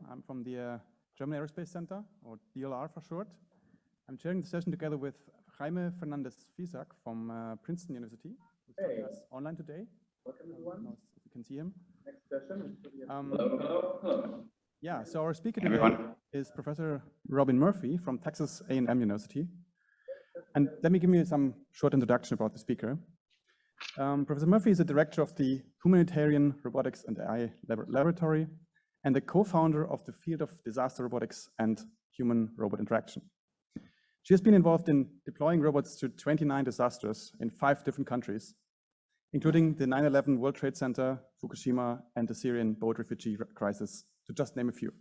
I'm from the German Aerospace Center, or DLR for short. I'm chairing the session together with Jaime Fernandez-Fisac from Princeton University, who's joining us online today. Welcome, everyone. If you can see him. Next session. Hello. Yeah, so our speaker today is Professor Robin Murphy from Texas A&M University. And let me give you some short introduction about the speaker. Professor Murphy is the director of the Humanitarian Robotics and AI Laboratory and the co-founder of the field of disaster robotics and human-robot interaction. She has been involved in deploying robots to 29 disasters in 5 different countries, including the 9/11 World Trade Center, Fukushima, and the Syrian boat refugee crisis, to just name a few.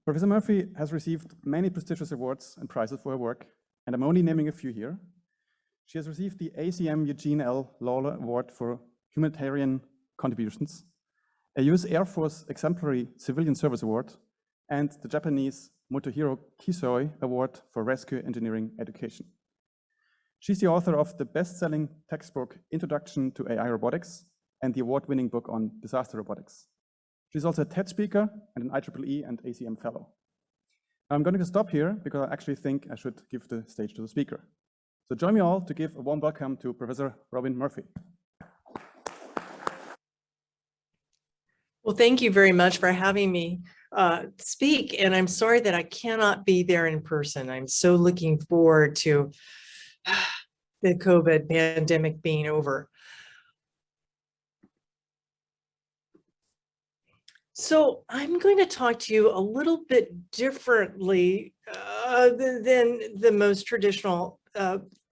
Professor Murphy has received many prestigious awards and prizes for her work, and I'm only naming a few here. She has received the ACM Eugene L. Lawler Award for Humanitarian Contributions, a US Air Force Exemplary Civilian Service Award, and the Japanese Motohiro Kisoi Award for Rescue Engineering Education. She's the author of the best-selling textbook Introduction to AI Robotics and the award-winning book on disaster robotics. She's also a TED speaker and an IEEE and ACM fellow. I'm going to stop here because I actually think I should give the stage to the speaker. So join me all to give a warm welcome to Professor Robin Murphy. Well, thank you very much for having me speak, and I'm sorry that I cannot be there in person. I'm so looking forward to the COVID pandemic being over. So I'm going to talk to you a little bit differently than the most traditional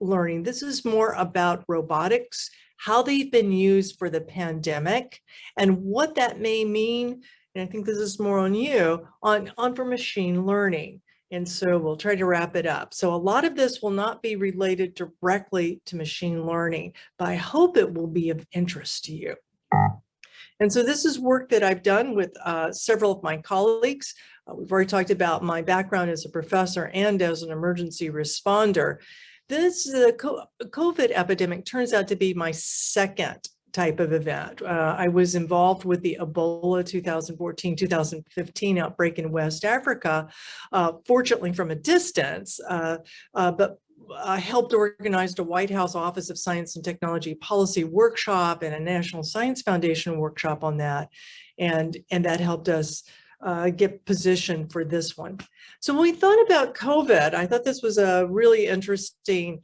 learning. This is more about robotics, how they've been used for the pandemic, and what that may mean. And I think this is more on you, on for machine learning. And so we'll try to wrap it up. So a lot of this will not be related directly to machine learning, but I hope it will be of interest to you. And so this is work that I've done with several of my colleagues. We've already talked about my background as a professor and as an emergency responder. This COVID epidemic turns out to be my second type of event. I was involved with the Ebola 2014-2015 outbreak in West Africa, fortunately from a distance, but I helped organize a White House Office of Science and Technology Policy workshop and a National Science Foundation workshop on that. And that helped us get positioned for this one. So when we thought about COVID, I thought this was a really interesting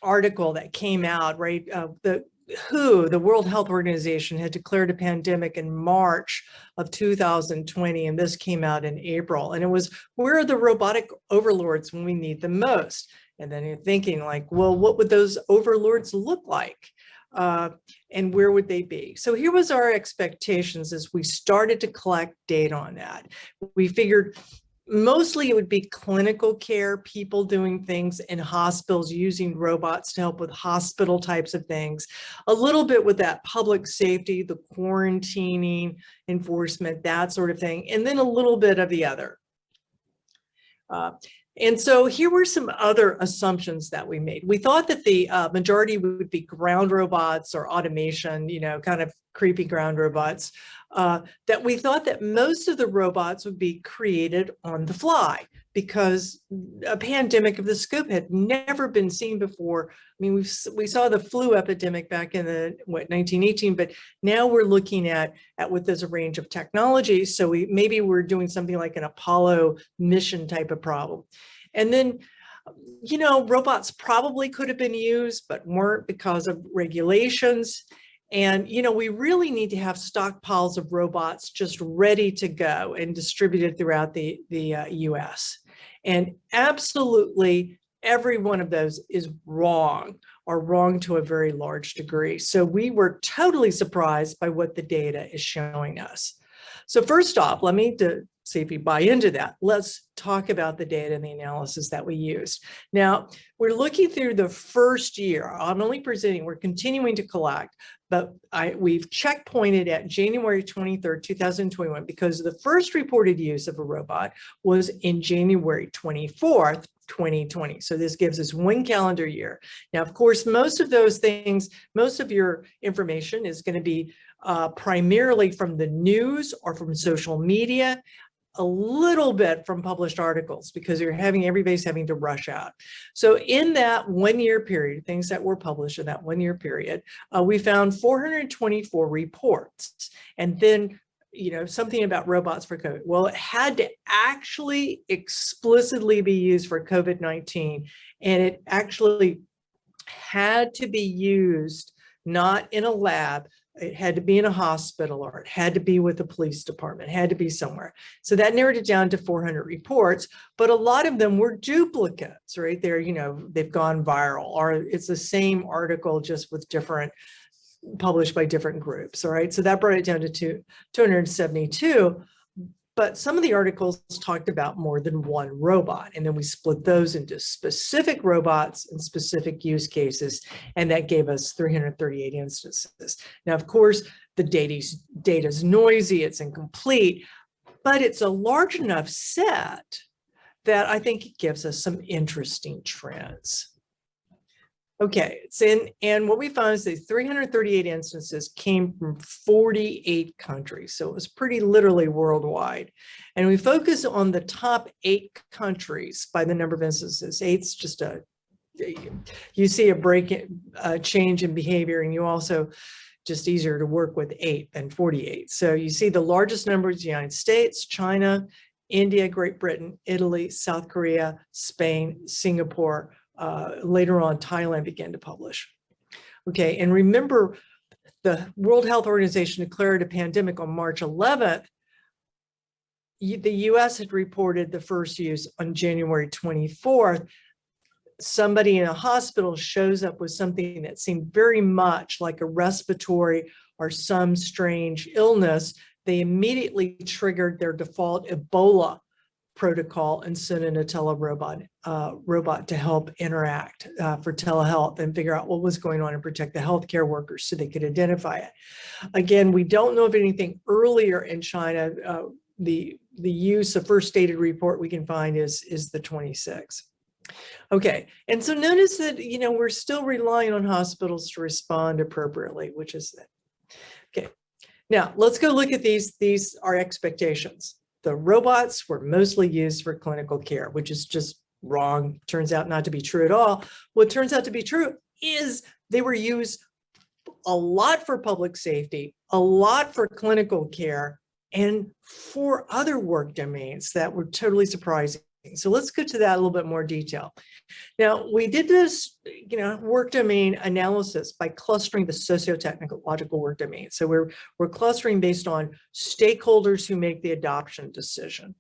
article that came out, right? The World Health Organization, had declared a pandemic in March of 2020, and this came out in April. And it was, where are the robotic overlords when we need them most? And then you're thinking like, well, what would those overlords look like? And where would they be? So here was our expectations as we started to collect data on that. We figured mostly it would be clinical care, people doing things in hospitals using robots to help with hospital types of things, a little bit with that public safety, the quarantining, enforcement, that sort of thing, and then a little bit of the other. And so here were some other assumptions that we made. We thought that the majority would be ground robots or automation, you know, kind of creepy ground robots, that we thought that most of the robots would be created on the fly because a pandemic of this scope had never been seen before. I mean, we saw the flu epidemic back in the 1918, but now we're looking at what there's a range of technologies. So maybe we're doing something like an Apollo mission type of problem. And then, you know, robots probably could have been used, but weren't because of regulations. And, you know, we really need to have stockpiles of robots just ready to go and distributed throughout the US. And absolutely every one of those is wrong, or wrong to a very large degree. So we were totally surprised by what the data is showing us. So first off, let me see if you buy into that. Let's talk about the data and the analysis that we used. Now, we're looking through the first year. I'm only presenting, we're continuing to collect, but we've checkpointed at January 23rd, 2021, because the first reported use of a robot was in January 24th, 2020. So this gives us 1 calendar year. Now, of course, most of those things, most of your information is going to be primarily from the news or from social media, a little bit from published articles, because everybody's having to rush out. So in that 1 year period, things that were published in that 1 year period, we found 424 reports. And then, something about robots for COVID. Well, it had to actually explicitly be used for COVID-19, and it actually had to be used not in a lab. It had to be in a hospital, or it had to be with the police department, it had to be somewhere. So that narrowed it down to 400 reports, but a lot of them were duplicates, right? They've gone viral, or it's the same article just with published by different groups, all right? So that brought it down to 272. But some of the articles talked about more than one robot, and then we split those into specific robots and specific use cases, and that gave us 338 instances. Now, of course, the data's noisy, it's incomplete, but it's a large enough set that I think it gives us some interesting trends. Okay, and what we found is that 338 instances came from 48 countries. So it was pretty literally worldwide. And we focus on the top 8 countries by the number of instances. 8's just you see a change in behavior, and you also just easier to work with 8 than 48. So you see the largest numbers: United States, China, India, Great Britain, Italy, South Korea, Spain, Singapore. Later on, Thailand began to publish. Okay, and remember, the World Health Organization declared a pandemic on March 11th. The US had reported the first use on January 24th. Somebody in a hospital shows up with something that seemed very much like a respiratory or some strange illness. They immediately triggered their default Ebola protocol and sent in a robot to help interact for telehealth and figure out what was going on and protect the healthcare workers so they could identify it. Again, we don't know of anything earlier in China. The first stated report we can find is the 26th. Okay, and so notice that we're still relying on hospitals to respond appropriately, which is that. Okay, now let's go look at these are expectations. The robots were mostly used for clinical care, which is just wrong. Turns out not to be true at all. What turns out to be true is they were used a lot for public safety, a lot for clinical care, and for other work domains that were totally surprising. So let's get to that a little bit more detail. Now, we did this, work domain analysis by clustering the socio-technological work domain. So we're clustering based on stakeholders who make the adoption decision,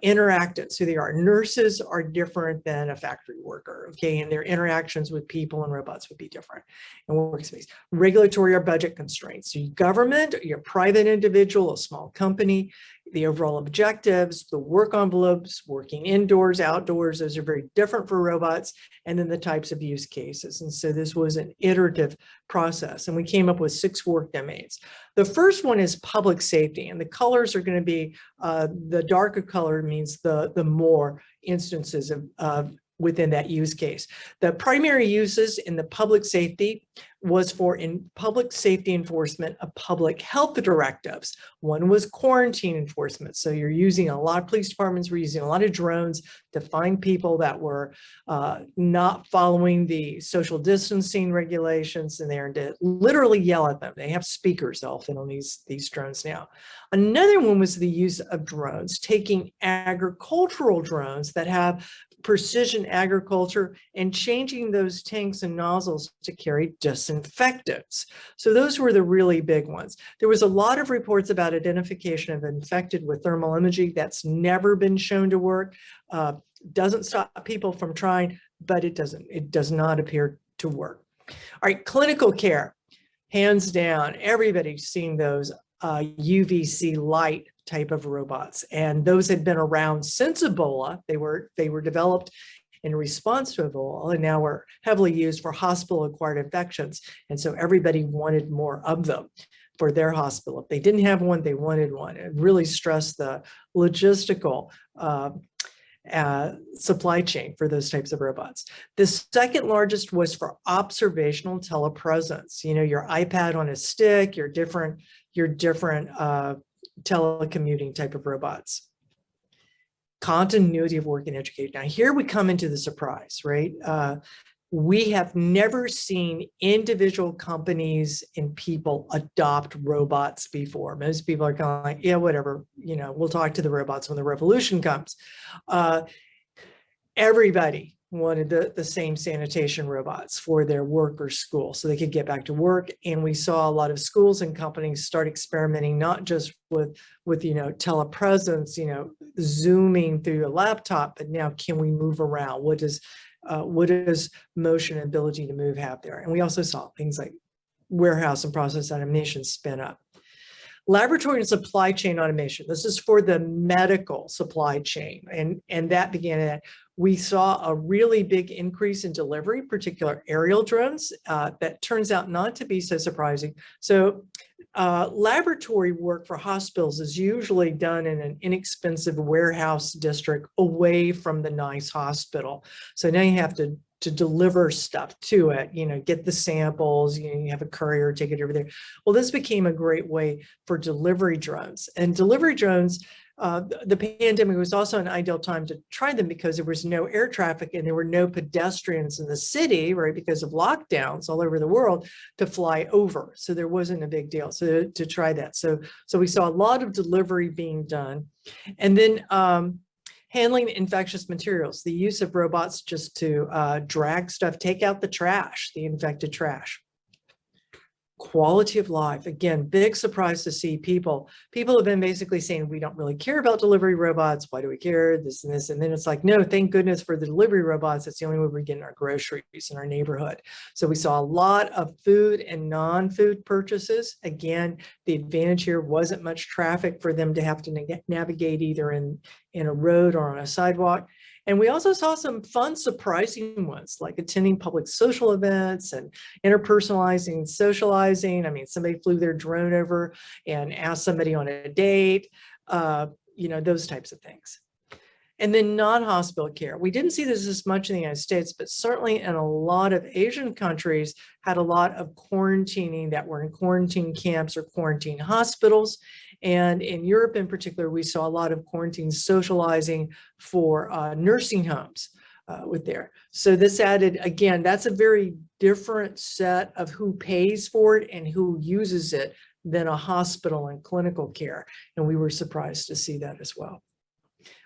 interactants, who they are. Nurses are different than a factory worker, okay? And their interactions with people and robots would be different in workspace. Regulatory or budget constraints. So your government, your private individual, a small company, the overall objectives, the work envelopes, working indoors, outdoors, those are very different for robots, and then the types of use cases. And so this was an iterative process, and we came up with 6 work domains. The first one is public safety, and the colors are going to be, the darker color means the more instances of within that use case. The primary uses in the public safety was for public safety enforcement of public health directives. One was quarantine enforcement. So you're using a lot of police departments, were using a lot of drones to find people that were not following the social distancing regulations, and they're to literally yell at them. They have speakers often on these drones now. Another one was the use of drones, taking agricultural drones that have precision agriculture and changing those tanks and nozzles to carry disinfectants. So those were the really big ones. There was a lot of reports about identification of infected with thermal imaging. That's never been shown to work. Doesn't stop people from trying, but it does not appear to work. All right, clinical care, hands down, everybody's seen those UVC light type of robots, and those had been around since Ebola. They were developed in response to Ebola, and now are heavily used for hospital-acquired infections. And so everybody wanted more of them for their hospital. If they didn't have one, they wanted one. It really stressed the logistical supply chain for those types of robots. The second largest was for observational telepresence. Your iPad on a stick, your different your different telecommuting type of robots. Continuity of work and education. Now here we come into the surprise, right? We have never seen individual companies and people adopt robots before. Most people are kind of like, yeah, whatever, you know, we'll talk to the robots when the revolution comes. Everybody wanted the same sanitation robots for their work or school so they could get back to work. And we saw a lot of schools and companies start experimenting, not just with you know, telepresence, you know, zooming through a laptop, but now can we move around? What does motion and ability to move have there? And we also saw things like warehouse and process automation spin up. Laboratory and supply chain automation. This is for the medical supply chain. And that began at, we saw a really big increase in delivery, particular aerial drones. That turns out not to be so surprising. So laboratory work for hospitals is usually done in an inexpensive warehouse district away from the nice hospital. So now you have to deliver stuff to it, you know, get the samples, you know, you have a courier take it over there. Well, this became a great way for delivery drones. And delivery drones, the pandemic was also an ideal time to try them because there was no air traffic and there were no pedestrians in the city, right, because of lockdowns all over the world to fly over. So there wasn't a big deal. So to try that. So we saw a lot of delivery being done. And then handling infectious materials, the use of robots just to drag stuff, take out the trash, the infected trash. Quality of life, again, big surprise to see people have been basically saying, we don't really care about delivery robots. Why do we care? This and this. And then it's like, no, thank goodness for the delivery robots. It's the only way we're getting our groceries in our neighborhood. So we saw a lot of food and non-food purchases. Again, the advantage here wasn't much traffic for them to have to navigate either in a road or on a sidewalk. And we also saw some fun, surprising ones, like attending public social events and interpersonalizing and socializing. I mean, somebody flew their drone over and asked somebody on a date, you know, those types of things. And then non-hospital care. We didn't see this as much in the United States, but certainly in a lot of Asian countries had a lot of quarantining that were in quarantine camps or quarantine hospitals. And in Europe in particular, we saw a lot of quarantine socializing for nursing homes with there. So this added, again, that's a very different set of who pays for it and who uses it than a hospital and clinical care. And we were surprised to see that as well.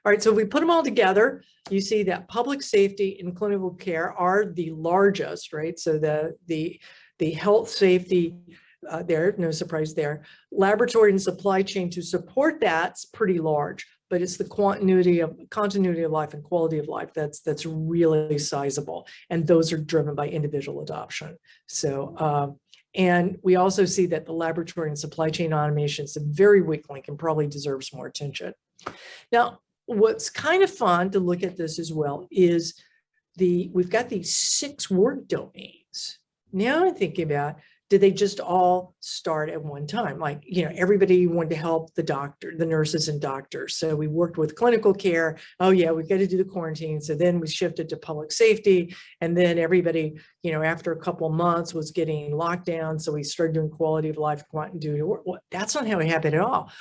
All right, so if we put them all together, you see that public safety and clinical care are the largest, right? So the health safety there, no surprise there. Laboratory and supply chain to support that's pretty large, but it's the continuity of life and quality of life that's really sizable, and those are driven by individual adoption. So and we also see that the laboratory and supply chain automation is a very weak link and probably deserves more attention. Now, what's kind of fun to look at this as well is we've got these 6 work domains. Now I'm thinking about, did they just all start at one time? Like, you know, everybody wanted to help the nurses and doctors. So we worked with clinical care. Oh yeah, we've got to do the quarantine. So then we shifted to public safety. And then everybody, you know, after a couple of months was getting locked down. So we started doing quality of life, continuity of work. Well, that's not how it happened at all.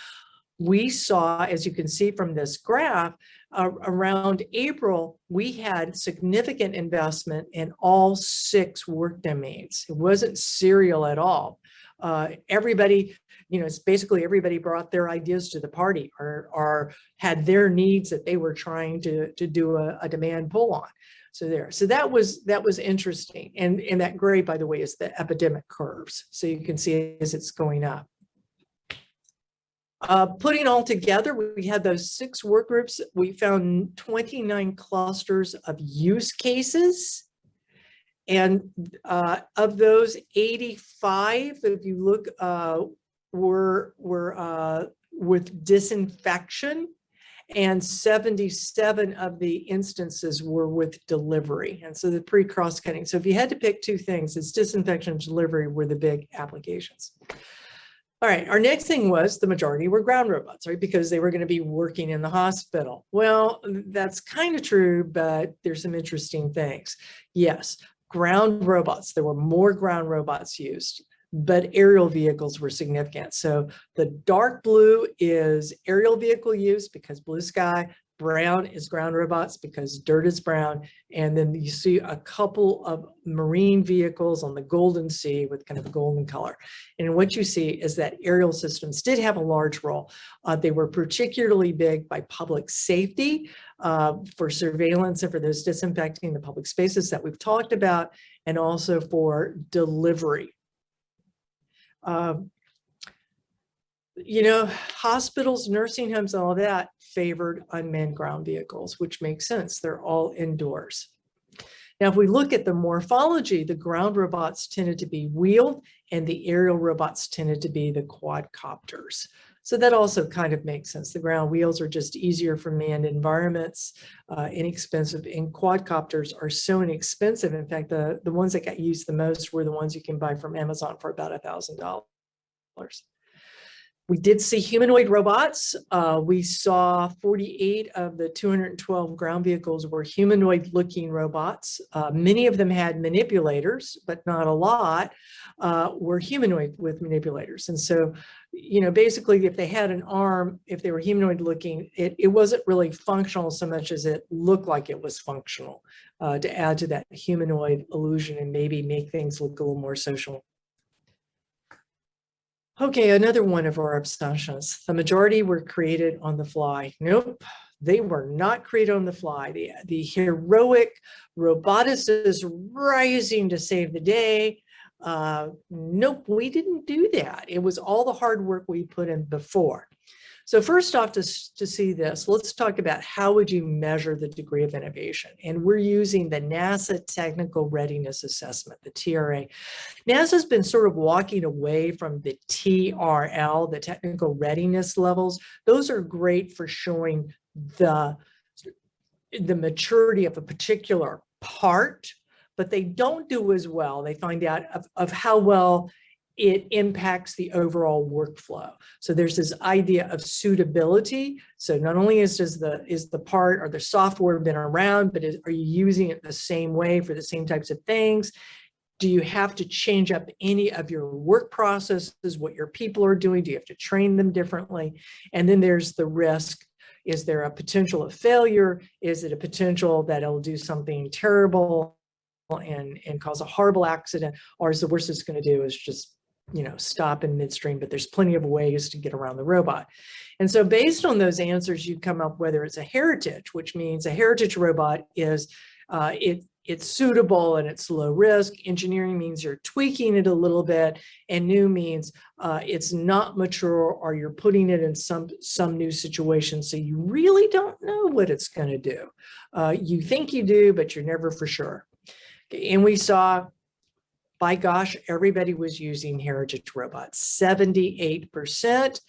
We saw, as you can see from this graph, around April, we had significant investment in all 6 work domains. It wasn't serial at all. Everybody, you know, it's basically everybody brought their ideas to the party or had their needs that they were trying to do a demand pull on. So that was interesting. And that gray, by the way, is the epidemic curves. So you can see as it's going up. Putting all together, we had those 6 work groups. We found 29 clusters of use cases. And of those, 85, if you look, were with disinfection, and 77 of the instances were with delivery. And so the cross-cutting. So if you had to pick 2 things, it's disinfection and delivery were the big applications. All right, our next thing was the majority were ground robots, right? Because they were going to be working in the hospital. Well, that's kind of true, but there's some interesting things. Yes, ground robots, there were more ground robots used. but aerial vehicles were significant. So the dark blue is aerial vehicle use because blue sky, brown is ground robots because dirt is brown. And then you see a couple of marine vehicles on the Golden Sea with kind of a golden color. And what you see is that aerial systems did have a large role. They were particularly big by public safety, for surveillance and for those disinfecting the public spaces that we've talked about, and also for delivery. You know, hospitals, nursing homes, all that favored unmanned ground vehicles, which makes sense. They're all indoors. Now, if we look at the morphology, the ground robots tended to be wheeled and the aerial robots tended to be the quadcopters. So that also kind of makes sense. The ground wheels are just easier for manned environments, inexpensive, and quadcopters are so inexpensive. In fact, the ones that got used the most were the ones you can buy from Amazon for about $1,000. We did see humanoid robots. We saw 48 of the 212 ground vehicles were humanoid looking robots. Many of them had manipulators, but not a lot were humanoid with manipulators. And so, you know, basically if they had an arm, if they were humanoid looking, it wasn't really functional so much as it looked like it was functional, to add to that humanoid illusion and maybe make things look a little more social. Okay, another one of our obsessions. The majority were created on the fly. Nope, they were not created on the fly. The heroic roboticists rising to save the day. Nope, we didn't do that. It was all the hard work we put in before. So first off, to see this, let's talk about how would you measure the degree of innovation? And we're using the NASA Technical Readiness Assessment, the TRA. NASA's been sort of walking away from the TRL, the technical readiness levels. Those are great for showing the maturity of a particular part, but they don't do as well. They find out of how well it impacts the overall workflow. So there's this idea of suitability. So not only is the part or the software been around, but are you using it the same way for the same types of things? Do you have to change up any of your work processes, what your people are doing? Do you have to train them differently? And then there's the risk. Is there a potential of failure? Is it a potential that it'll do something terrible and cause a horrible accident? Or is the worst it's going to do is just, you know, stop in midstream, but there's plenty of ways to get around the robot. And so based on those answers, you come up whether it's a heritage, which means a heritage robot is, it's suitable and it's low risk. Engineering means you're tweaking it a little bit, and new means it's not mature or you're putting it in some new situation. So you really don't know what it's going to do. You think you do, but you're never for sure. Okay, and we saw, by gosh, everybody was using heritage robots, 78%.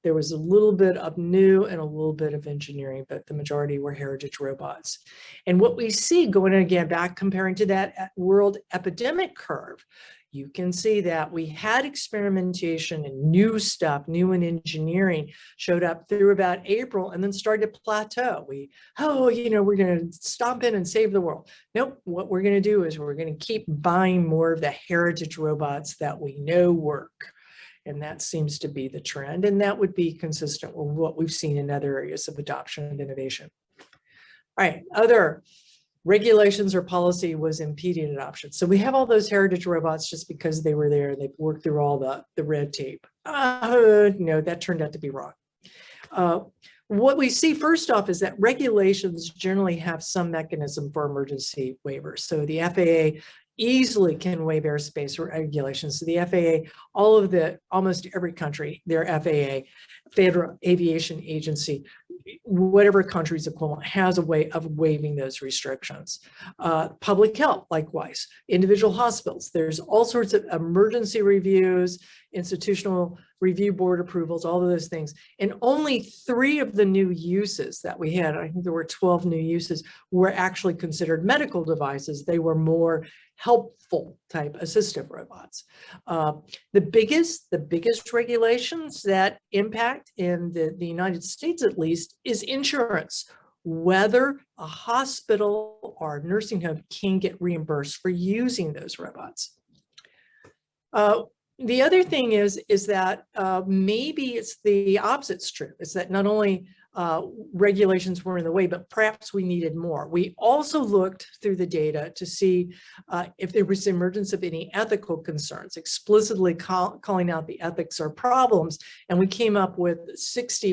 There was a little bit of new and a little bit of engineering, but the majority were heritage robots. And what we see going again back comparing to that world epidemic curve, you can see that we had experimentation and new stuff, new in engineering showed up through about April and then started to plateau. You know, we're going to stomp in and save the world. Nope, what we're going to do is we're going to keep buying more of the heritage robots that we know work. And that seems to be the trend. And that would be consistent with what we've seen in other areas of adoption and innovation. All right, other regulations or policy was impeding adoption. So we have all those heritage robots just because they were there. They've worked through all the red tape. No, that turned out to be wrong. What we see first off is that regulations generally have some mechanism for emergency waivers. So the FAA easily can waive airspace regulations. So the FAA, almost every country, their FAA, Federal Aviation Agency, whatever country's equivalent, has a way of waiving those restrictions. Public health, likewise, individual hospitals, there's all sorts of emergency reviews, institutional review board approvals, all of those things. And only 3 of the new uses that we had, I think there were 12 new uses, were actually considered medical devices. They were more helpful type assistive robots. The biggest regulations that impact in the United States, at least, is insurance. Whether a hospital or a nursing home can get reimbursed for using those robots. The other thing is that maybe it's the opposite's true. It's that not only regulations were in the way, but perhaps we needed more. We also looked through the data to see if there was emergence of any ethical concerns, explicitly calling out the ethics or problems. And we came up with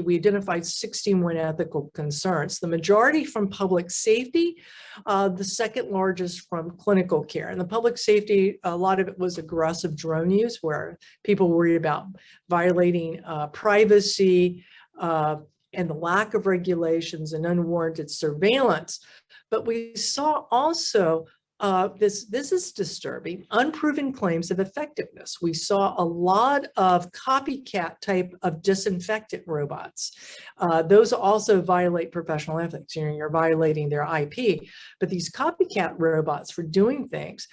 we identified 61 ethical concerns, the majority from public safety, the second largest from clinical care. And the public safety, a lot of it was aggressive drone use, where people worry about violating privacy, and the lack of regulations and unwarranted surveillance. But we saw also, this is disturbing, unproven claims of effectiveness. We saw a lot of copycat type of disinfectant robots. Those also violate professional ethics. You're violating their IP. But these copycat robots for doing things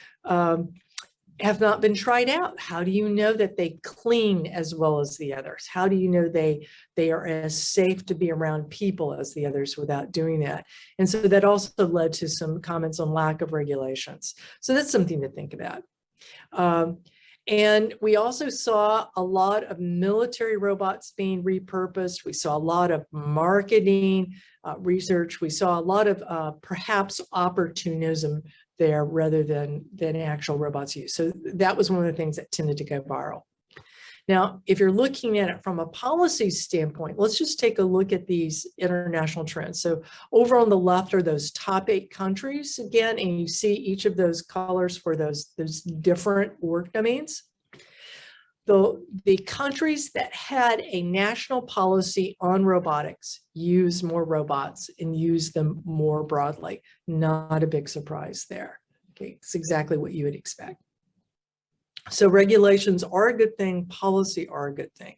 have not been tried out. How do you know that they clean as well as the others? How do you know they are as safe to be around people as the others without doing that? And so that also led to some comments on lack of regulations. So that's something to think about. And we also saw a lot of military robots being repurposed. We saw a lot of marketing research. We saw a lot of perhaps opportunism there rather than actual robots used. So that was one of the things that tended to go viral. Now, if you're looking at it from a policy standpoint, let's just take a look at these international trends. So over on the left are those top 8 countries again, and you see each of those colors for those different work domains. The countries that had a national policy on robotics use more robots and use them more broadly. Not a big surprise there. Okay, it's exactly what you would expect. So regulations are a good thing, policy are a good thing.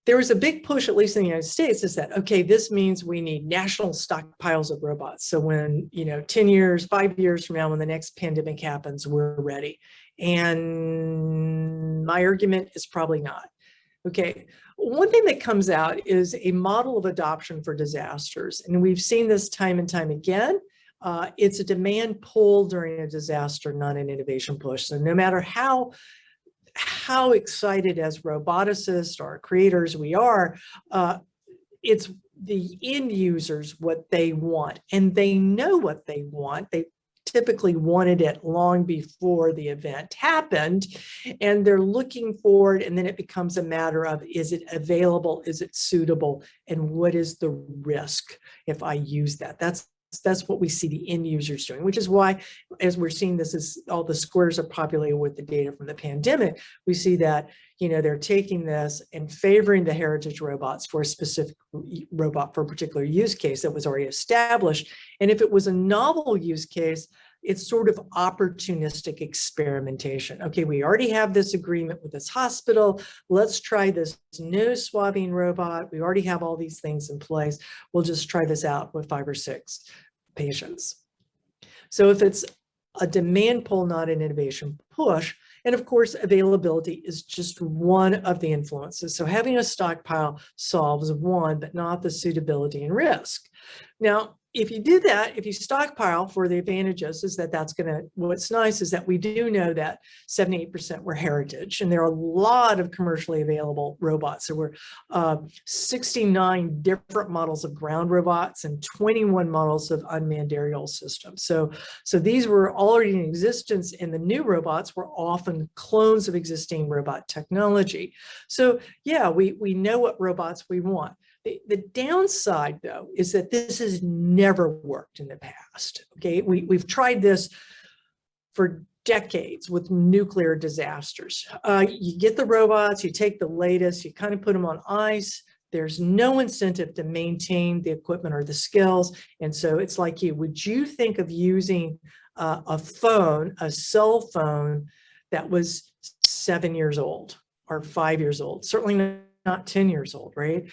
There was a big push, at least in the United States, is that, okay, this means we need national stockpiles of robots. So when, 10 years, 5 years from now, when the next pandemic happens, we're ready. And my argument is probably not. Okay, one thing that comes out is a model of adoption for disasters. And we've seen this time and time again. It's a demand pull during a disaster, not an innovation push. So no matter how excited as roboticists or creators we are, it's the end users what they want, and they know what they want. They typically wanted it long before the event happened, and they're looking for it, and then it becomes a matter of, is it available, is it suitable, and what is the risk if I use that? That's what we see the end users doing, which is why, as we're seeing this, is all the squares are populated with the data from the pandemic. We see that, they're taking this and favoring the heritage robots for a specific robot for a particular use case that was already established. And if it was a novel use case, it's sort of opportunistic experimentation. Okay, we already have this agreement with this hospital. Let's try this nose swabbing robot. We already have all these things in place. We'll just try this out with 5 or 6 patients. So if it's a demand pull, not an innovation push, and of course, availability is just one of the influences. So having a stockpile solves one, but not the suitability and risk. Now, if you do that, if you stockpile, for the advantages is that what's nice is that we do know that 78% were heritage, and there are a lot of commercially available robots. There were 69 different models of ground robots and 21 models of unmanned aerial systems. So these were already in existence, and the new robots were often clones of existing robot technology. So yeah, we know what robots we want. The downside, though, is that this has never worked in the past. Okay, we've tried this for decades with nuclear disasters. You get the robots, you take the latest, you kind of put them on ice. There's no incentive to maintain the equipment or the skills. And so it's like, would you think of using a cell phone that was 7 years old or 5 years old? Certainly not 10 years old, right?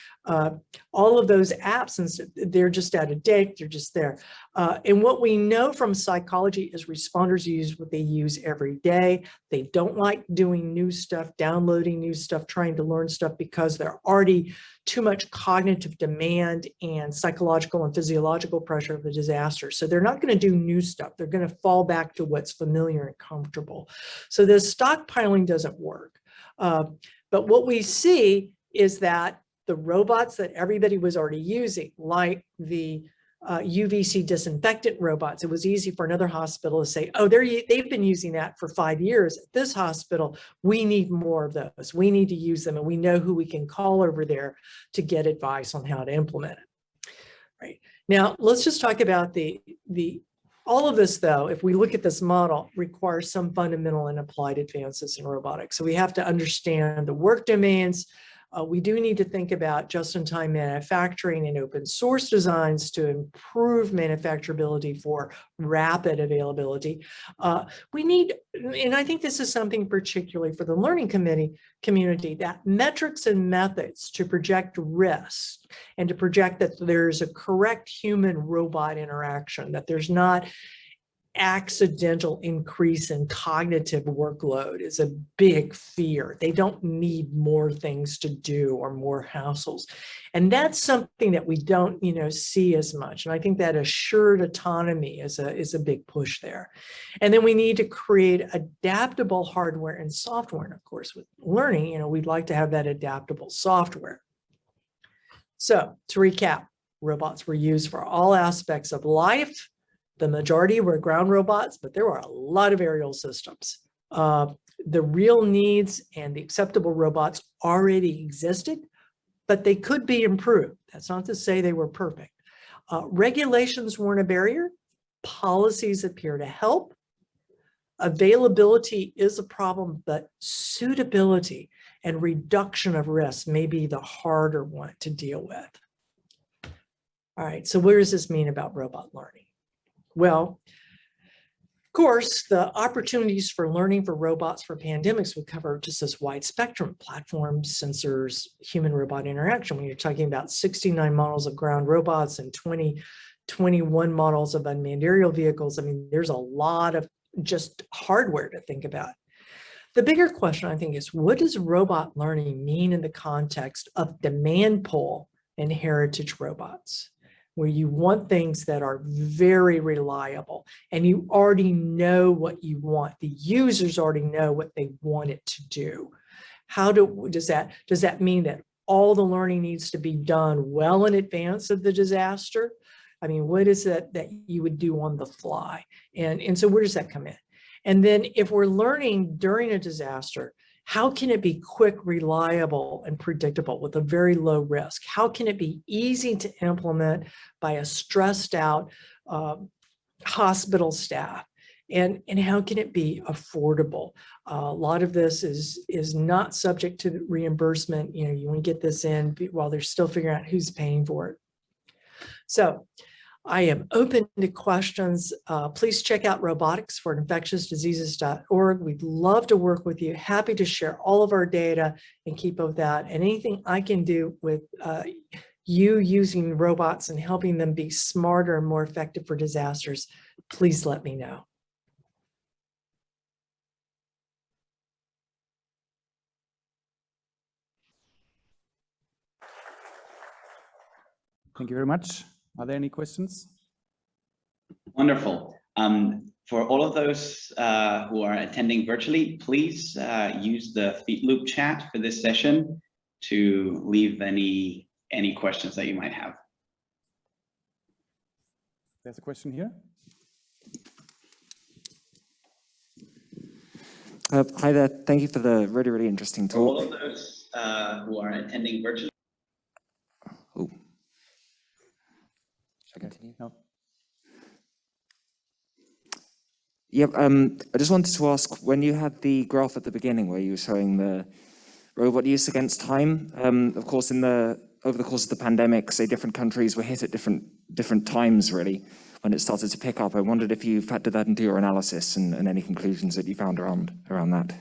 All of those apps, and they're just out of date, they're just there. And what we know from psychology is responders use what they use every day. They don't like doing new stuff, downloading new stuff, trying to learn stuff, because they're already too much cognitive demand and psychological and physiological pressure of the disaster. So they're not going to do new stuff. They're going to fall back to what's familiar and comfortable. So this stockpiling doesn't work. But what we see is that the robots that everybody was already using, like the UVC disinfectant robots, it was easy for another hospital to say, oh, they've been using that for 5 years. At this hospital, we need more of those. We need to use them, and we know who we can call over there to get advice on how to implement it. Right. Now, let's just talk about all of this, though, if we look at this model, requires some fundamental and applied advances in robotics. So we have to understand the work domains. We do need to think about just-in-time manufacturing and open source designs to improve manufacturability for rapid availability. We need, and I think this is something particularly for the learning community, that metrics and methods to project risk and to project that there's a correct human-robot interaction, that there's not accidental increase in cognitive workload is a big fear. They don't need more things to do or more hassles. And that's something that we don't, see as much. And I think that assured autonomy is a big push there. And then we need to create adaptable hardware and software. And of course, with learning, we'd like to have that adaptable software. So to recap, robots were used for all aspects of life. The majority were ground robots, but there were a lot of aerial systems. The real needs and the acceptable robots already existed, but they could be improved. That's not to say they were perfect. Regulations weren't a barrier. Policies appear to help. Availability is a problem, but suitability and reduction of risk may be the harder one to deal with. All right, so what does this mean about robot learning? Well, of course, the opportunities for learning for robots for pandemics would cover just this wide spectrum: platforms, sensors, human-robot interaction. When you're talking about 69 models of ground robots and 21 models of unmanned aerial vehicles, I mean, there's a lot of just hardware to think about. The bigger question, I think, is what does robot learning mean in the context of demand pull and heritage robots, where you want things that are very reliable and you already know what you want. The users already know what they want it to do. Does that mean that all the learning needs to be done well in advance of the disaster? I mean, what is that you would do on the fly? And so where does that come in? And then if we're learning during a disaster, how can it be quick, reliable, and predictable with a very low risk? How can it be easy to implement by a stressed out hospital staff? And how can it be affordable? A lot of this is not subject to reimbursement. You want to get this in while they're still figuring out who's paying for it. So I am open to questions. Please check out roboticsforinfectiousdiseases.org. We'd love to work with you. Happy to share all of our data and keep up with that. And anything I can do with you using robots and helping them be smarter and more effective for disasters, please let me know. Thank you very much. Are there any questions? Wonderful. For all of those who are attending virtually, please use the Feedloop chat for this session to leave any questions that you might have. There's a question here. Hi there. Thank you for the really interesting talk. For all of those who are attending virtually. Oh. Should I continue? No. Yep. I just wanted to ask, when you had the graph at the beginning where you were showing the robot use against time, of course, over the course of the pandemic, say different countries were hit at different times, really, when it started to pick up. I wondered if you factored that into your analysis and any conclusions that you found around that.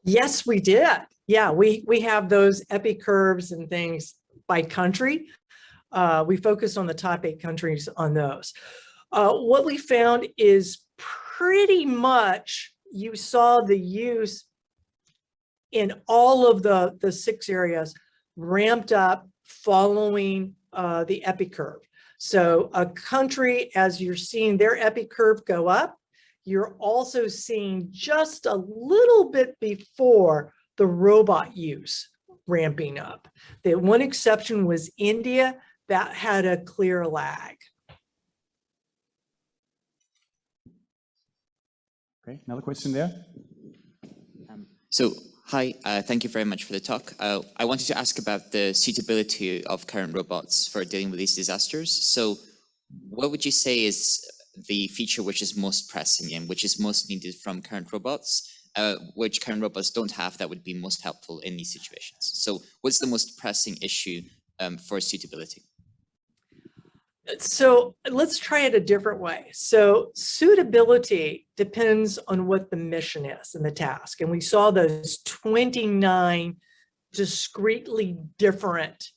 Yes, we did. Yeah, we have those epi curves and things by country. We focused on the top 8 countries on those. What we found is pretty much you saw the use in all of the 6 areas ramped up following the epi curve. So a country, as you're seeing their epi curve go up, you're also seeing just a little bit before the robot use ramping up. The one exception was India, that had a clear lag. Okay, another question there. So, hi, thank you very much for the talk. I wanted to ask about the suitability of current robots for dealing with these disasters. So what would you say is the feature which is most pressing and which is most needed from current robots, which current robots don't have that would be most helpful in these situations? So what's the most pressing issue for suitability? So let's try it a different way. So suitability depends on what the mission is and the task. And we saw those 29 discretely different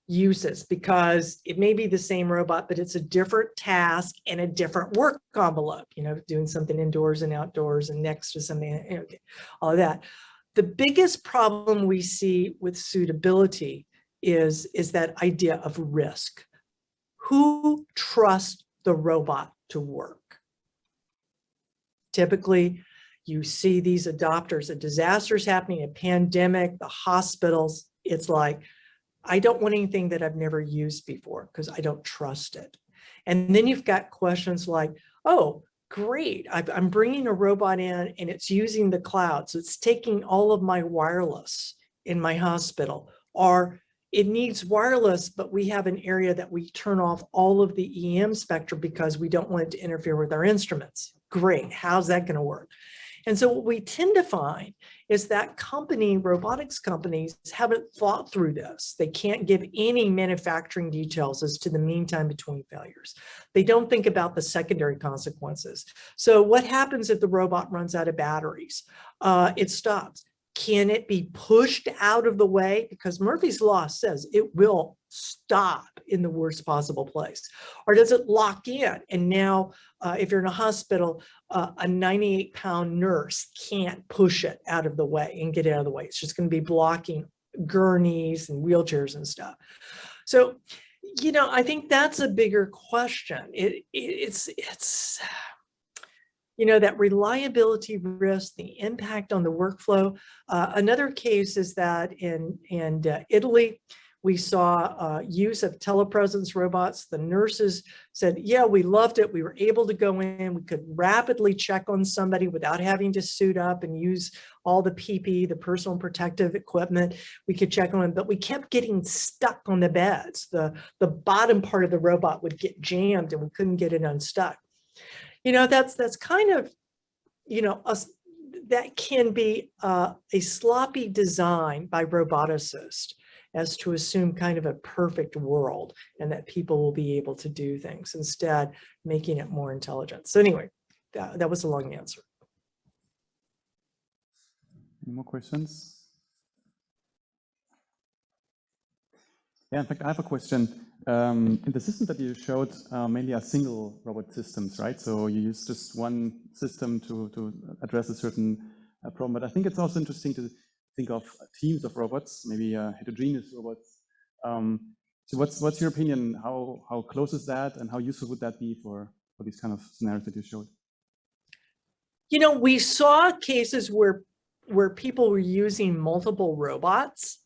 uses because it may be the same robot, but it's a different task and a different work envelope, you know, doing something indoors and outdoors and next to something, okay, all of that. The biggest problem we see with suitability is that idea of risk. Who trusts the robot to work? Typically, you see these adopters, a disaster's happening, a pandemic, the hospitals, it's like, I don't want anything that I've never used before because I don't trust it. And then you've got questions like, oh, great, I'm bringing a robot in and it's using the cloud. So it's taking all of my wireless in my hospital, or it needs wireless, but we have an area that we turn off all of the EM spectrum because we don't want it to interfere with our instruments. Great, how's that going to work? And so what we tend to find is that robotics companies haven't thought through this. They can't give any manufacturing details as to the mean time between failures. They don't think about the secondary consequences. So what happens if the robot runs out of batteries? It stops. Can it be pushed out of the way? Because Murphy's Law says it will stop in the worst possible place. Or does it lock in? And now, if you're in a hospital, a 98-pound nurse can't push it out of the way and get it out of the way. It's just going to be blocking gurneys and wheelchairs and stuff. So, you know, I think that's a bigger question. It's you know, that reliability risk, the impact on the workflow. Another case is that in Italy, we saw use of telepresence robots. The nurses said, yeah, we loved it. We were able to go in. We could rapidly check on somebody without having to suit up and use all the PPE, the personal protective equipment. We could check on them, but we kept getting stuck on the beds. The bottom part of the robot would get jammed and we couldn't get it unstuck. You know, that's kind of, you know, that can be a sloppy design by roboticists as to assume kind of a perfect world and that people will be able to do things, instead making it more intelligent. So anyway, that was a long answer. Any more questions? Yeah, in fact, I have a question. In the system that you showed, mainly are single robot systems, right? So you use just one system to address a certain problem. But I think it's also interesting to think of teams of robots, maybe heterogeneous robots. So what's your opinion? How close is that, and how useful would that be for these kind of scenarios that you showed? You know, we saw cases where people were using multiple robots,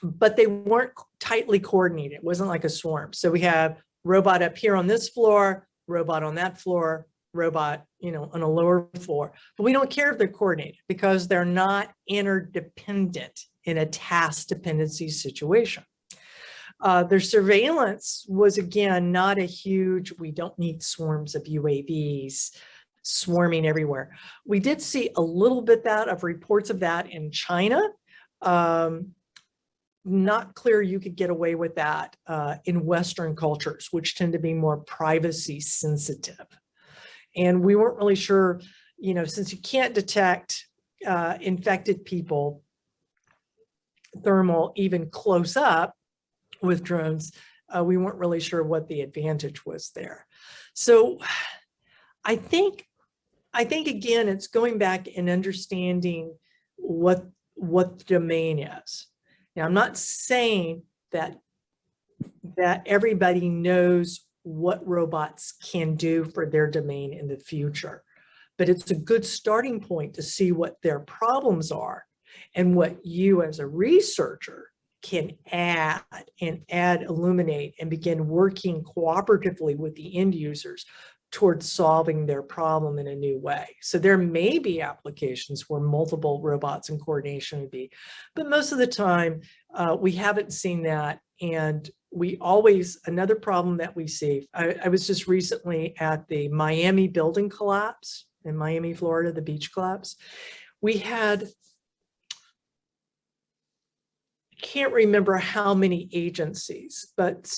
but they weren't tightly coordinated. It wasn't like a swarm. So we have robot up here on this floor, robot on that floor, robot, you know, on a lower floor. But we don't care if they're coordinated because they're not interdependent in a task dependency situation. Their surveillance was, again, not a huge, we don't need swarms of UAVs swarming everywhere. We did see a little bit of reports of that in China. Not clear you could get away with that in Western cultures, which tend to be more privacy sensitive. And we weren't really sure, you know, since you can't detect infected people thermal even close up with drones, we weren't really sure what the advantage was there. So I think again, it's going back and understanding what the domain is. Now, I'm not saying that everybody knows what robots can do for their domain in the future, but it's a good starting point to see what their problems are and what you as a researcher can add, illuminate, and begin working cooperatively with the end users towards solving their problem in a new way. So there may be applications where multiple robots and coordination would be, but most of the time we haven't seen that. And we always, another problem that we see, I was just recently at the Miami building collapse in Miami, Florida, the beach collapse. We had, I can't remember how many agencies, but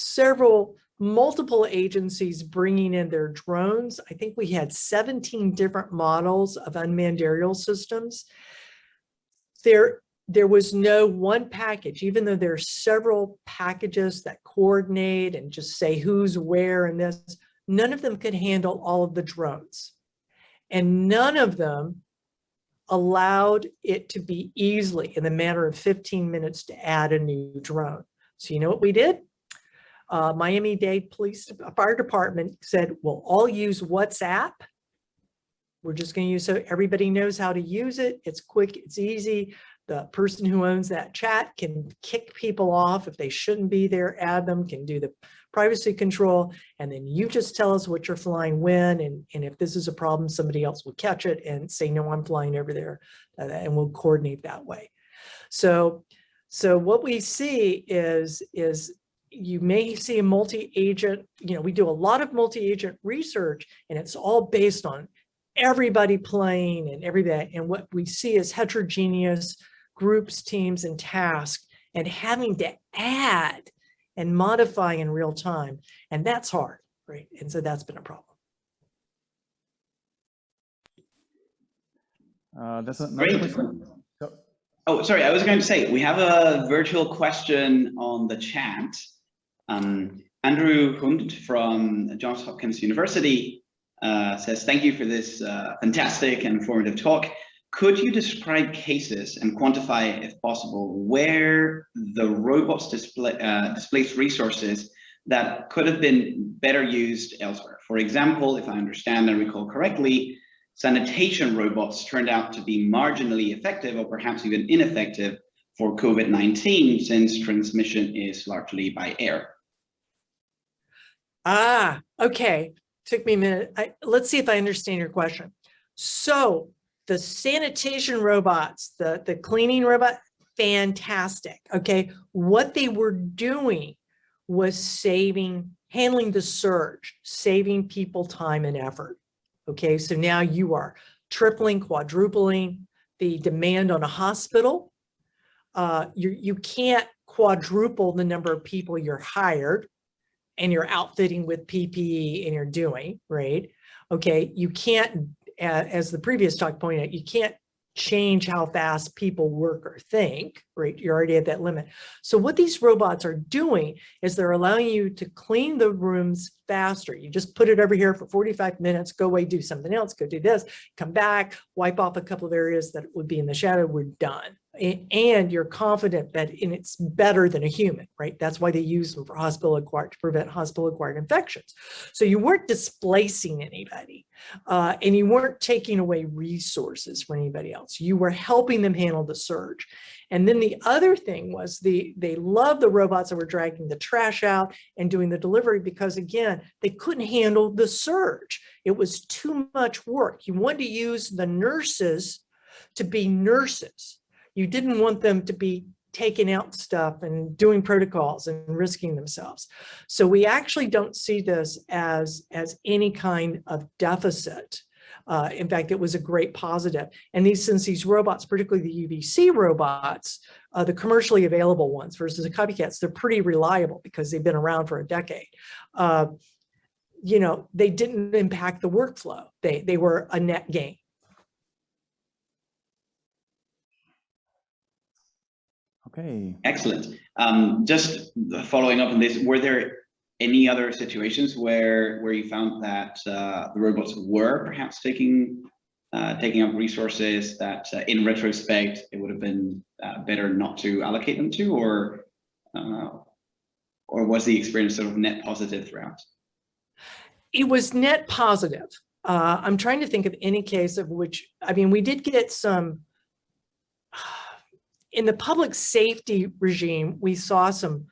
multiple agencies bringing in their drones. I think we had 17 different models of unmanned aerial systems. There was no one package, even though there are several packages that coordinate and just say who's where and this, none of them could handle all of the drones. And none of them allowed it to be easily in the matter of 15 minutes to add a new drone. So you know what we did? Miami-Dade Police Fire Department said, we'll all use WhatsApp. We're just going to use so everybody knows how to use it. It's quick, it's easy. The person who owns that chat can kick people off if they shouldn't be there, add them, can do the privacy control, and then you just tell us what you're flying when, and if this is a problem, somebody else will catch it and say, no, I'm flying over there, and we'll coordinate that way. So what we see is you may see a multi-agent, we do a lot of multi-agent research, and it's all based on everybody playing and everything. And what we see is heterogeneous groups, teams, and tasks, and having to add and modify in real time. And that's hard, right? And so that's been a problem. There's another Great. question. So, Oh, sorry, I was going to say, we have a virtual question on the chat. Andrew Hund from Johns Hopkins University says, thank you for this fantastic and informative talk. Could you describe cases and quantify, if possible, where the robots displaced resources that could have been better used elsewhere? For example, if I understand and recall correctly, sanitation robots turned out to be marginally effective or perhaps even ineffective for COVID-19 since transmission is largely by air. Ah, okay. Took me a minute. Let's see if I understand your question. So the sanitation robots, the cleaning robot, fantastic. Okay. What they were doing was handling the surge, saving people time and effort. Okay. So now you are tripling, quadrupling the demand on a hospital. You can't quadruple the number of people you're hired and you're outfitting with PPE and you're doing, right? Okay, you can't, as the previous talk pointed out, you can't change how fast people work or think, right? You're already at that limit. So what these robots are doing is they're allowing you to clean the rooms faster. You just put it over here for 45 minutes, go away, do something else, go do this, come back, wipe off a couple of areas that would be in the shadow, we're done. And you're confident that it's better than a human, right? That's why they use them for to prevent hospital-acquired infections. So you weren't displacing anybody, and you weren't taking away resources for anybody else. You were helping them handle the surge. And then the other thing was they love the robots that were dragging the trash out and doing the delivery because, again, they couldn't handle the surge. It was too much work. You wanted to use the nurses to be nurses. You didn't want them to be taking out stuff and doing protocols and risking themselves. So we actually don't see this as any kind of deficit. In fact, it was a great positive. And since these robots, particularly the UVC robots, the commercially available ones versus the copycats, they're pretty reliable because they've been around for a decade. They didn't impact the workflow. They were a net gain. Okay. Excellent. Just following up on this, were there any other situations where you found that the robots were perhaps taking up resources that in retrospect it would have been better not to allocate them to, or was the experience sort of net positive throughout? It was net positive. I'm trying to think of any case of which, I mean, we did get some, in the public safety regime, we saw some,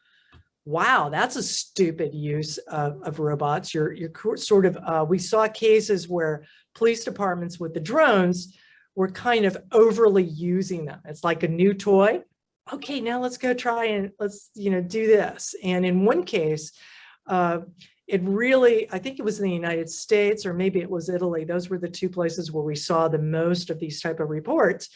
wow, that's a stupid use of robots. You're sort of, we saw cases where police departments with the drones were kind of overly using them. It's like a new toy. Okay, now let's go try and let's, do this. And in one case, it really, I think it was in the United States, or maybe it was Italy. Those were the two places where we saw the most of these type of reports.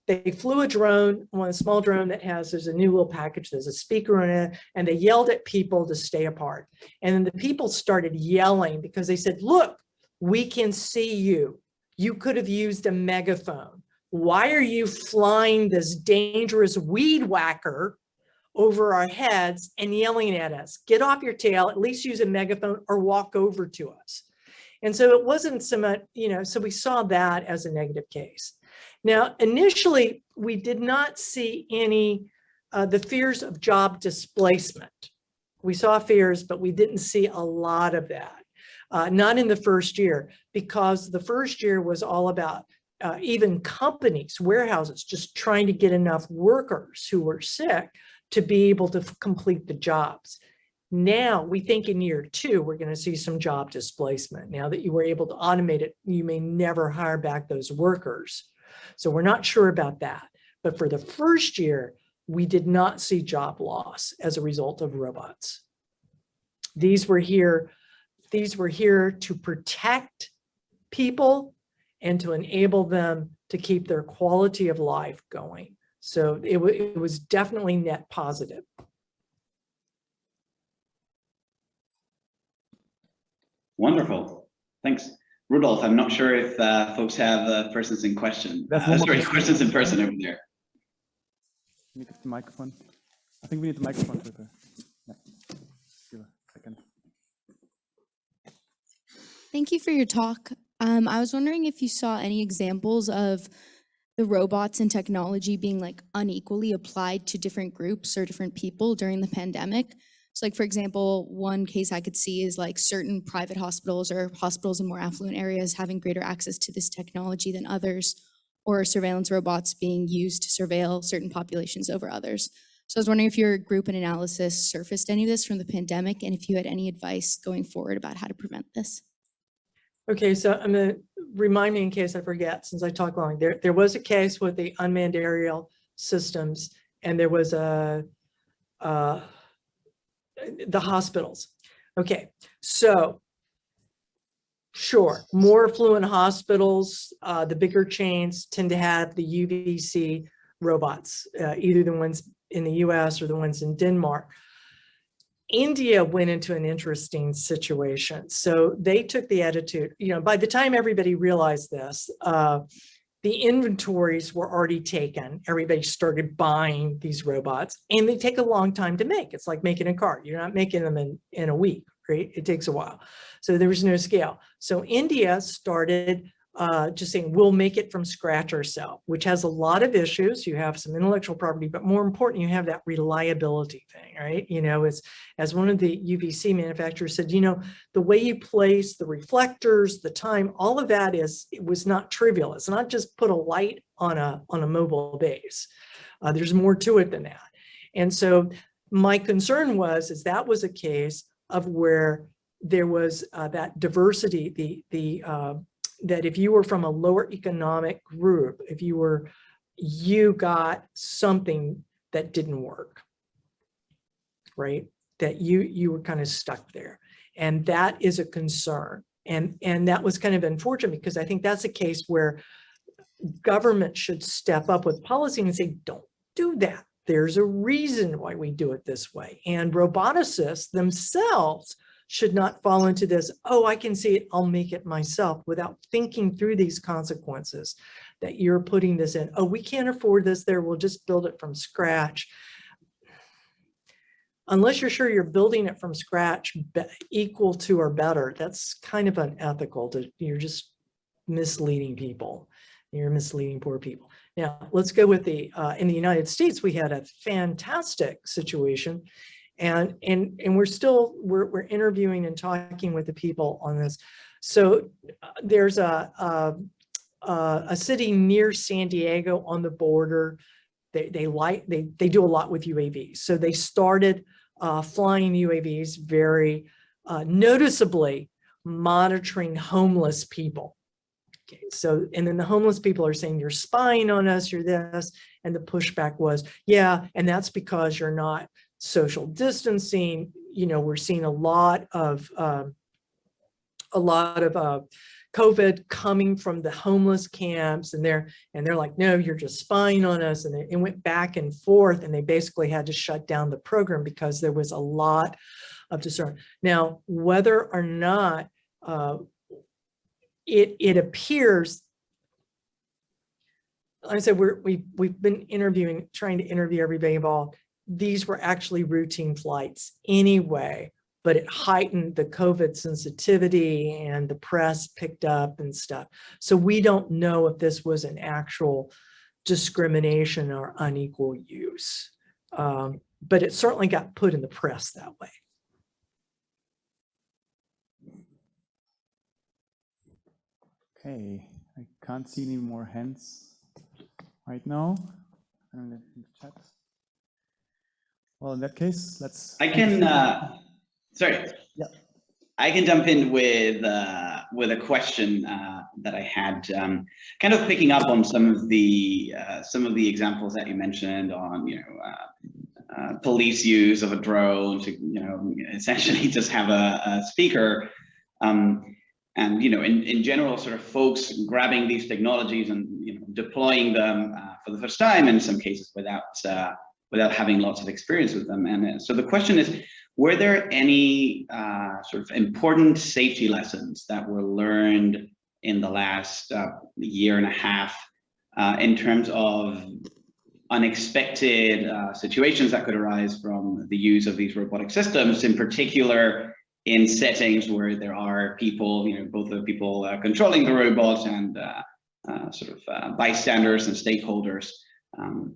They flew a drone, a small drone that there's a new little package, there's a speaker in it, and they yelled at people to stay apart. And then the people started yelling because they said, look, we can see you. You could have used a megaphone. Why are you flying this dangerous weed whacker over our heads and yelling at us? Get off your tail, at least use a megaphone or walk over to us. And so it wasn't so much, so we saw that as a negative case. Now, initially, we did not see any, the fears of job displacement. We saw fears, but we didn't see a lot of that. Not in the first year, because the first year was all about even companies, warehouses, just trying to get enough workers who were sick to be able to complete the jobs. Now we think in year 2, we're going to see some job displacement. Now that you were able to automate it, you may never hire back those workers. So we're not sure about that. But for the first year, we did not see job loss as a result of robots. These were here to protect people and to enable them to keep their quality of life going. So it was definitely net positive. Wonderful. Thanks. Rudolph, I'm not sure if folks have questions in question. Questions in person over there. We need the microphone. I think we need the microphone for the. Yeah. Give a second. Thank you for your talk. I was wondering if you saw any examples of the robots and technology being like unequally applied to different groups or different people during the pandemic. So like, for example, one case I could see is like certain private hospitals or hospitals in more affluent areas having greater access to this technology than others, or surveillance robots being used to surveil certain populations over others. So I was wondering if your group and analysis surfaced any of this from the pandemic, and if you had any advice going forward about how to prevent this. Okay, so I'm going to remind me in case I forget, since I talk long. There was a case with the unmanned aerial systems, and there was the hospitals. Okay, so sure, more affluent hospitals, the bigger chains tend to have the UVC robots, either the ones in the US or the ones in Denmark. India went into an interesting situation. So they took the attitude, by the time everybody realized this, the inventories were already taken. Everybody started buying these robots, and they take a long time to make. It's like making a car. You're not making them in a week, right? It takes a while. So there was no scale. So India started just saying, we'll make it from scratch ourselves, which has a lot of issues. You have some intellectual property, but more important, you have that reliability thing, right? As one of the UVC manufacturers said, the way you place the reflectors, the time, all of that it was not trivial. It's not just put a light on a mobile base. There's more to it than that. And so my concern is that was a case of where there was that diversity, that if you were from a lower economic group, you got something that didn't work, right? That you were kind of stuck there. And that is a concern. And that was kind of unfortunate, because I think that's a case where government should step up with policy and say, don't do that. There's a reason why we do it this way. And roboticists themselves should not fall into this, oh, I can see it, I'll make it myself, without thinking through these consequences that you're putting this in. Oh, we can't afford this there, we'll just build it from scratch. Unless you're sure you're building it from scratch equal to or better, that's kind of unethical. You're just misleading people. You're misleading poor people. Now, let's go with in the United States, we had a fantastic situation, and we're interviewing and talking with the people on this. So there's a city near San Diego on the border. They do a lot with UAVs. So they started flying UAVs very noticeably monitoring homeless people. Okay, so, and then the homeless people are saying, you're spying on us, you're this, and the pushback was, yeah, and that's because you're not social distancing. You know, we're seeing a lot of COVID coming from the homeless camps, and they're like, no, you're just spying on us. And it went back and forth, and they basically had to shut down the program because there was a lot of concern. Now, whether or not it appears, like I said, we've been trying to interview everybody involved. These were actually routine flights anyway, but it heightened the COVID sensitivity and the press picked up and stuff. So we don't know if this was an actual discrimination or unequal use, but it certainly got put in the press that way. Okay, I can't see any more hands right now. I don't know in the chat. Well, in that case, let's. I can. Sorry. Yeah. I can jump in with a question that I had, kind of picking up on some of the examples that you mentioned on, police use of a drone to, essentially just have a speaker. And in general, sort of folks grabbing these technologies and deploying them for the first time, in some cases without having lots of experience with them. And so the question is, were there any sort of important safety lessons that were learned in the last year and a half in terms of unexpected situations that could arise from the use of these robotic systems, in particular in settings where there are people, both the people controlling the robots and sort of bystanders and stakeholders,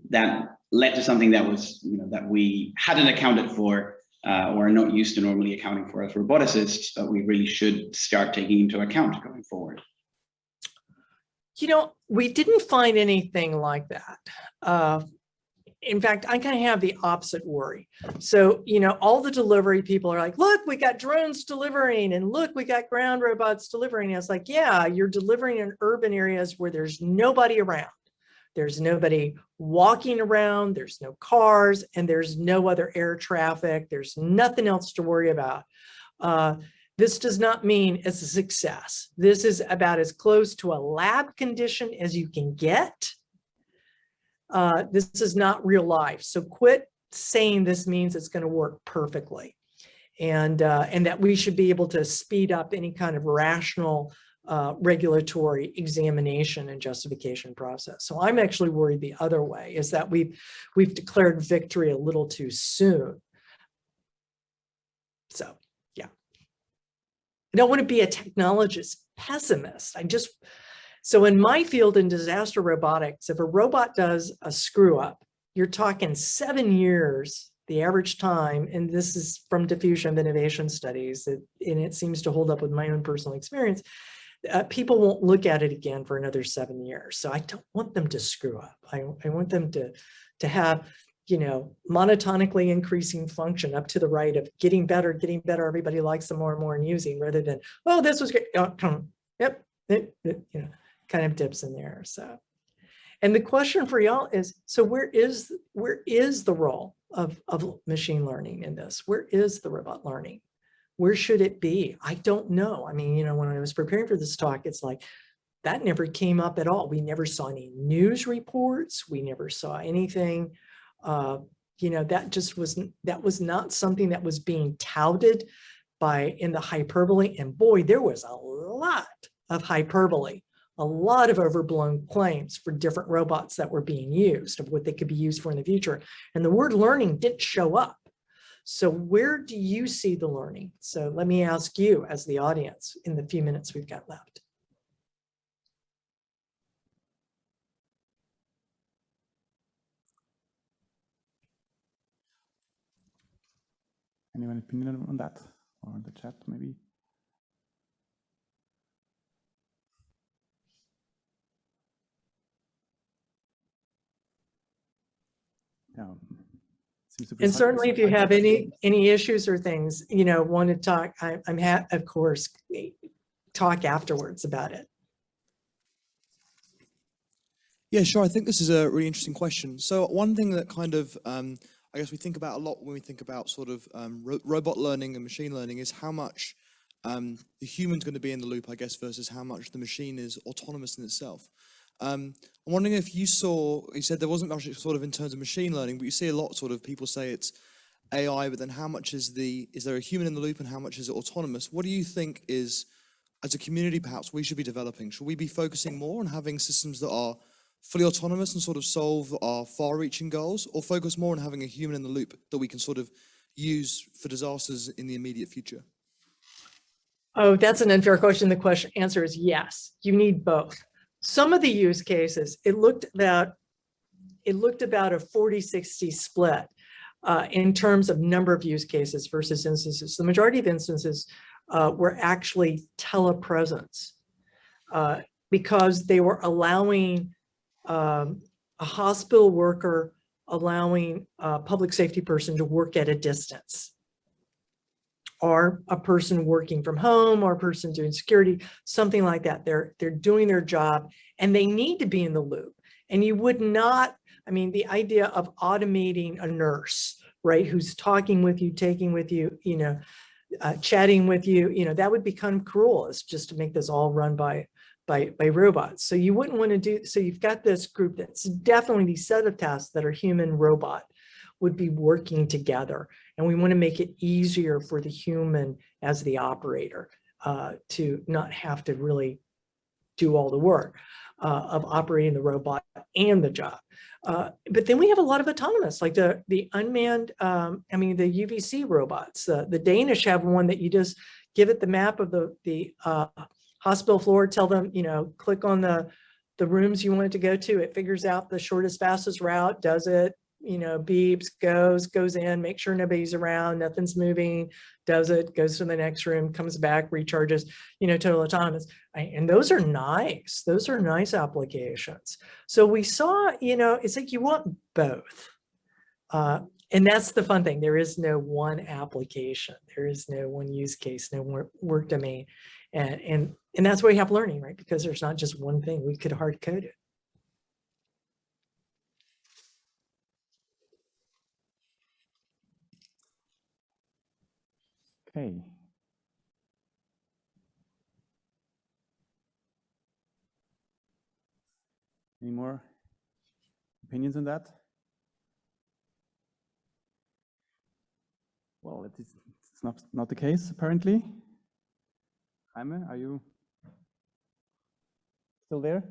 that led to something that was, that we hadn't accounted for or are not used to normally accounting for as roboticists, but we really should start taking into account going forward? We didn't find anything like that. In fact, I kind of have the opposite worry. So, all the delivery people are like, look, we got drones delivering, and look, we got ground robots delivering. And it's like, yeah, you're delivering in urban areas where there's nobody around. There's nobody walking around, there's no cars, and there's no other air traffic. There's nothing else to worry about. This does not mean it's a success. This is about as close to a lab condition as you can get. This is not real life. So quit saying this means it's going to work perfectly, and that we should be able to speed up any kind of rational regulatory examination and justification process. So I'm actually worried the other way, is that we've declared victory a little too soon. So yeah, I don't want to be a technologist pessimist. So in my field in disaster robotics, if a robot does a screw up, you're talking 7 years, the average time, and this is from diffusion of innovation studies, and it seems to hold up with my own personal experience. People won't look at it again for another 7 years. So I don't want them to screw up. I want them to have, monotonically increasing function up to the right of getting better. Everybody likes them more and more and using, rather than, oh, this was great. Yep. Kind of dips in there. So, and the question for y'all is, so where is the role of machine learning in this? Where is the robot learning? Where should it be? I don't know. I mean, when I was preparing for this talk, it's like, that never came up at all. We never saw any news reports. We never saw anything. That was not something that was being touted in the hyperbole. And boy, there was a lot of hyperbole a lot of overblown claims for different robots that were being used, of what they could be used for in the future. And the word learning didn't show up. So where do you see the learning? So let me ask you as the audience in the few minutes we've got left. Anyone opinion on that, or in the chat maybe? Yeah. Seems to be And certainly if you have any issues or things, you know, want to talk, I'm of course, talk afterwards about it. Yeah, sure. I think this is a really interesting question. So one thing that kind of, I guess we think about a lot when we think about sort of robot learning and machine learning is how much the human's going to be in the loop, I guess, versus how much the machine is autonomous in itself. I'm wondering if you said there wasn't much sort of in terms of machine learning, but you see a lot sort of people say it's AI, but then how much is there a human in the loop and how much is it autonomous? What do you think is, as a community perhaps, we should be developing? Should we be focusing more on having systems that are fully autonomous and sort of solve our far-reaching goals, or focus more on having a human in the loop that we can sort of use for disasters in the immediate future? Oh, that's an unfair question. The answer is yes, you need both. Some of the use cases, it looked about a 40-60 split in terms of number of use cases versus instances. The majority of instances were actually telepresence because they were allowing a hospital worker, allowing a public safety person to work at a distance, or a person working from home, or a person doing security, something like that. They're doing their job and they need to be in the loop. And you would not, I mean, the idea of automating a nurse, right, who's talking with you, taking with you, you know, chatting with you, you know, that would become cruel. It's just to make this all run by robots. So you wouldn't want to do, so you've got this group that's definitely these set of tasks that are human robot would be working together. And we want to make it easier for the human as the operator to not have to really do all the work of operating the robot and the job. But then we have a lot of autonomous, like the unmanned, I mean, the UVC robots. The Danish have one that you just give it the map of the hospital floor, tell them, you know, click on the rooms you want it to go to. It figures out the shortest, fastest route, does it, you know, beeps, goes in, make sure nobody's around, nothing's moving, does it, goes to the next room, comes back, recharges, you know, total autonomous. And those are nice. Those are nice applications. So we saw, you know, it's like you want both. And that's the fun thing. There is no one application. There is no one use case, no work domain. And that's why we have learning, right? Because there's not just one thing. We could hard code it. Okay. Any more opinions on that? Well, it's not the case, apparently. Jaime, are you still there?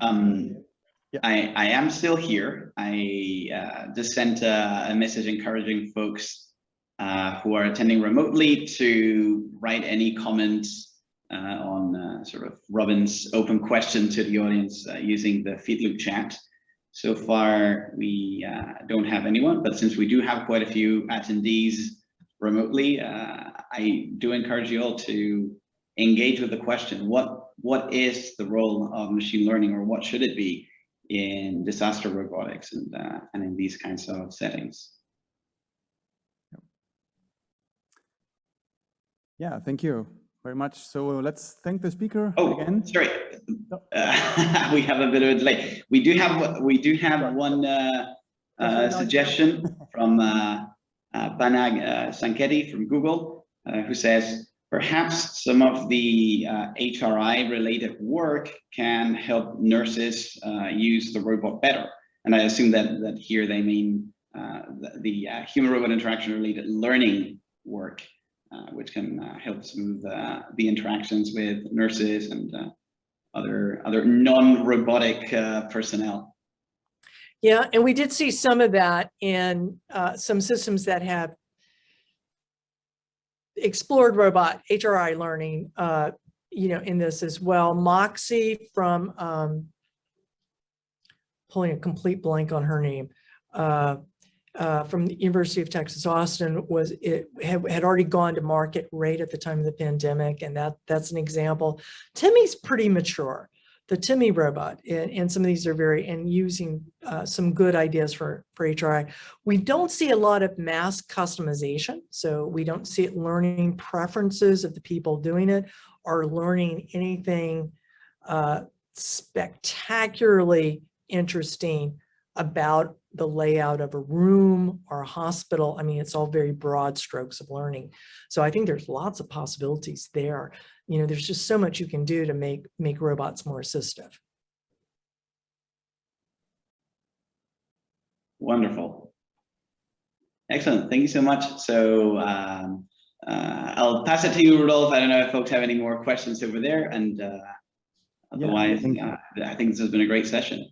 Yeah. I am still here. I just sent a message encouraging folks who are attending remotely to write any comments on sort of Robin's open question to the audience using the Feedloop chat. So far, we don't have anyone, but since we do have quite a few attendees remotely, I do encourage you all to engage with the question, what is the role of machine learning, or what should it be in disaster robotics and in these kinds of settings? Yeah, thank you very much. So let's thank the speaker again. Sorry, we have a bit of a delay. We do have one suggestion from Banag Sanketi from Google, who says, perhaps some of the HRI related work can help nurses use the robot better. And I assume that here they mean the human-robot interaction related learning work, which can help smooth the interactions with nurses and other non-robotic personnel. Yeah, and we did see some of that in some systems that have explored robot HRI learning, in this as well. Moxie from, pulling a complete blank on her name, from the University of Texas, Austin, had already gone to market right at the time of the pandemic, and that's an example. Timmy's pretty mature. The Timmy robot, and some of these are using some good ideas for HRI. We don't see a lot of mass customization, so we don't see it learning preferences of the people doing it or learning anything spectacularly interesting about the layout of a room or a hospital. I mean, it's all very broad strokes of learning. So I think there's lots of possibilities there. There's just so much you can do to make robots more assistive. Wonderful. Excellent. Thank you so much. So I'll pass it to you, Rudolf. I don't know if folks have any more questions over there. And otherwise, I think this has been a great session.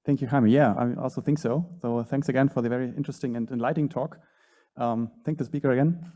Thank you, Jaime. Yeah, I also think so. So thanks again for the very interesting and enlightening talk. Thank the speaker again.